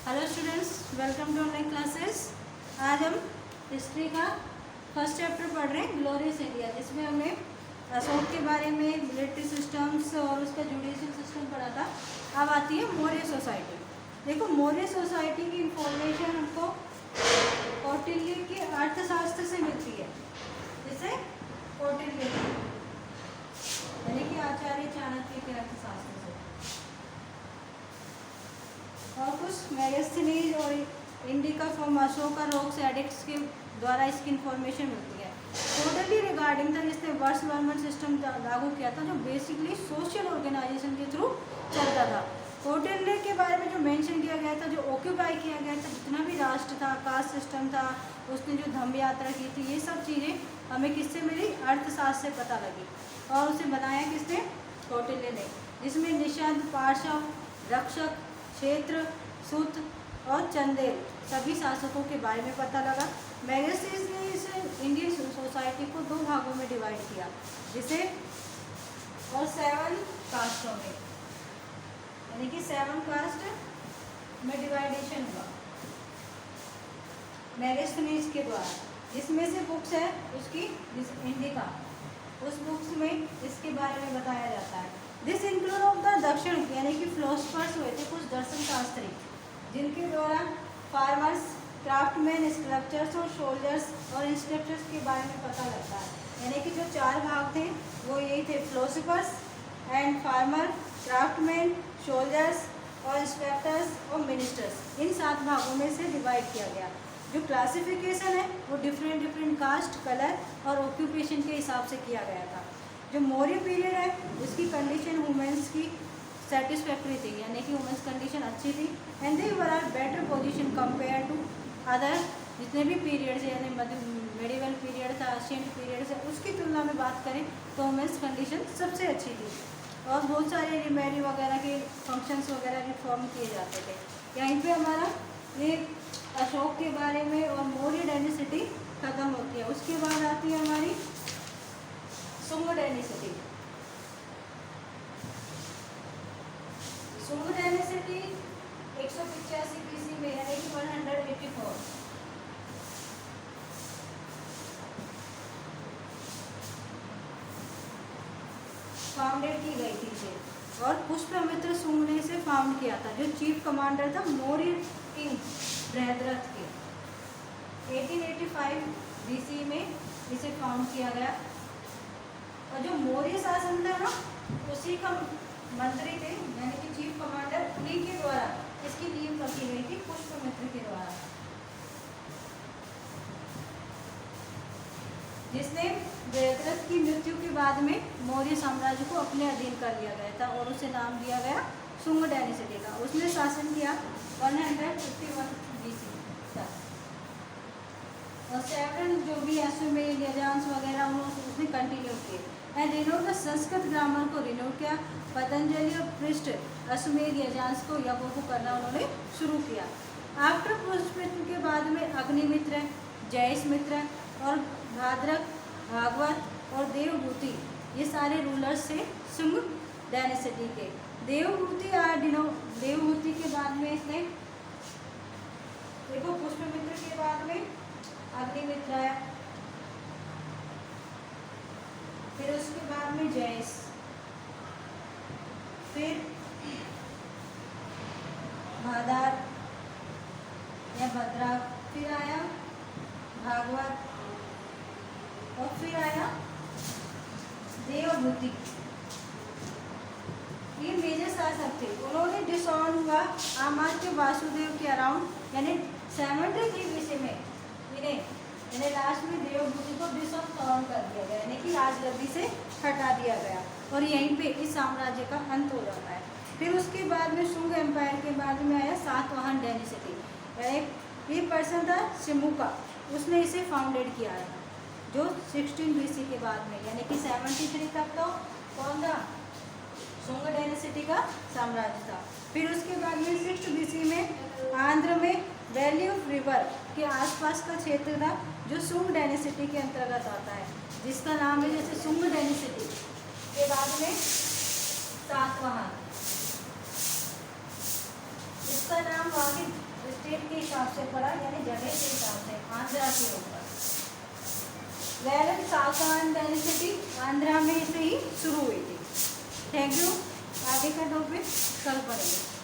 Hello students, welcome to online classes. आज हम history का फर्स्ट चैप्टर पढ़ रहे हैं, ग्लोरियस इंडिया, जिसमें हमने अशोक के बारे में, मिलिट्री सिस्टम्स और उसका जुडिशियल सिस्टम पढ़ा था। अब आती है मौर्य सोसाइटी। देखो, मौर्य सोसाइटी की इंफॉर्मेशन हमको कौटिल्य के अर्थशास्त्र से मिलती है। जैसे कौटिल्य यानी कि आचार्य चाणक्य के अर्थशास्त्र से, और कुछ मैगस्थनीज और indica from Ashok rocks addicts के द्वारा इसकी इंफॉर्मेशन मिलती है। टोटली रिगार्डिंग था, जिसने वर्ष वर्मन सिस्टम लागू किया था, जो बेसिकली सोशल ऑर्गेनाइजेशन के थ्रू चलता था। कौटिल्य के बारे में जो मेंशन किया गया था, जो ऑक्यूपाई किया गया था, जितना भी राष्ट्र था, कास्ट सिस्टम था, उसने जो धम्म यात्रा की थी, ये सब चीज़ें हमें किससे मिली? अर्थशास्त्र से पता लगी। और उसे बनाया किसने? कौटिल्य ने, जिसमें निषाद, पार्श्व, रक्षक, क्षेत्र, सूत और चंदेल सभी शासकों के बारे में पता लगा। मैगस्थनीज ने इस इंडियन सोसाइटी को दो भागों में डिवाइड किया, जिसे और 7 कास्टों में, यानी कि 7 कास्ट में डिवाइडेशन हुआ मैगस्थनीज के द्वारा। जिसमें से बुक्स है उसकी इंडिका, उस बुक्स में इसके बारे में बताया जाता है। दिस इंक्लूड ऑफ द दक्षिण, यानी कि फिलोसफर्स हुए थे कुछ दर्शन शास्त्री, जिनके द्वारा फार्मर्स, क्राफ्टमैन, स्कल्पचर्स और सोल्जर्स और इंस्ट्रक्टर्स के बारे में पता लगता है। यानी कि जो 4 भाग थे वो यही थे, philosophers and farmer, craftsman, soldiers और इंस्पेक्टर्स और मिनिस्टर्स। इन 7 भागों में से डिवाइड किया गया। जो क्लासिफिकेशन है वो डिफरेंट कास्ट, कलर और ऑक्यूपेशन के हिसाब से किया गया था। जो मौर्य पीरियड है उसकी कंडीशन वुमेंस की सेटिस्फैक्ट्री थी, यानी कि वुमेंस कंडीशन अच्छी थी, and they were are better position compare to other जितने भी पीरियड्स, यानी मेडिवल पीरियड था, एशियंट पीरियड से, उसकी तुलना में बात करें तो वुमेंस कंडीशन सबसे अच्छी थी। और बहुत सारे रिमेरी वगैरह के फंक्शंस वगैरह रिफॉर्म किए जाते थे। यहीं पे हमारा ये अशोक के बारे में और मौर्य डायनेसिटी खत्म होती है। उसके बाद आती है हमारी Shunga dynasty. Shunga dynasty 185 BC में, यानी कि 184 फाउंडेड की गई थी और पुष्यमित्र शुंग ने इसे फाउंड किया था, जो चीफ कमांडर था मौर्य किंग बृहद्रथ के। 1885 BC में इसे फाउंड किया गया। और जो मौर्य शासन था ना, उसी का मंत्री थे, यानी कि चीफ कमांडर, उन्हीं के द्वारा इसकी नींव रखी गई थी, पुष्यमित्र के द्वारा, जिसने बृहद्रथ की मृत्यु के बाद में मौर्य साम्राज्य को अपने अधीन कर लिया गया था और उसे नाम दिया गया शुंग डायनेसिटी का। उसने शासन किया 151 BC तक। और 7 जो भी अश्वमेध, यजांश वगैरह उसने कंटिन्यू किए। एंड रिनोव द संस्कृत ग्रामर को रिनोव किया। पतंजलि और पृष्ठ, अश्वमेध, यजांश को, यज्ञों को करना उन्होंने शुरू किया। आफ्टर पुष्यमित्र के बाद में अग्निमित्र, जयेशमित्र और भाद्रक, भागवत और देवभूति, ये सारे रूलर्स थे शुंग डायनेसिटी के। देवभूति के बाद में इसने, देखो, पुष्यमित्र के बाद में अग्निमित्र आया, फिर उसके बाद में जयेश, फिर भादार या भद्राक, फिर आया भागवत और फिर आया देवभूति। ये मेजर शासक थे। उन्होंने डिसऑन हुआ अमात्य वासुदेव के अराउंड, यानी 73 BC में इन्हें लास्ट में देवभूति को डिसऑन कर दिया गया, यानी कि राजगद्दी से हटा दिया गया, और यहीं पे इस साम्राज्य का अंत हो जाता है। फिर उसके बाद में शुंग एम्पायर के बाद में आया सातवाहन डायनेसिटी। ये पर्सन था शिमुका, उसने इसे फाउंडेड किया था, जो 16 BC के बाद में, यानी कि 73 तक तो कौन था? शुंग डायनेसिटी का साम्राज्य था। फिर उसके बाद में 6 BC में आंध्र में वैली ऑफ रिवर के आसपास का क्षेत्र था, जो शुंग डायनेसिटी के अंतर्गत आता है, जिसका नाम है, जैसे शुंग डायनेसिटी के बाद में सातवाहन, इसका नाम वहाँ की स्टेट के हिसाब से पढ़ा, यानी जगह के हिसाब से, आंध्रा के ऊपर। वेयर शाका डेंसिटी आंध्रा में से ही शुरू हुई थी। Thank you. आगे का टॉपिक कल पढ़ेंगे।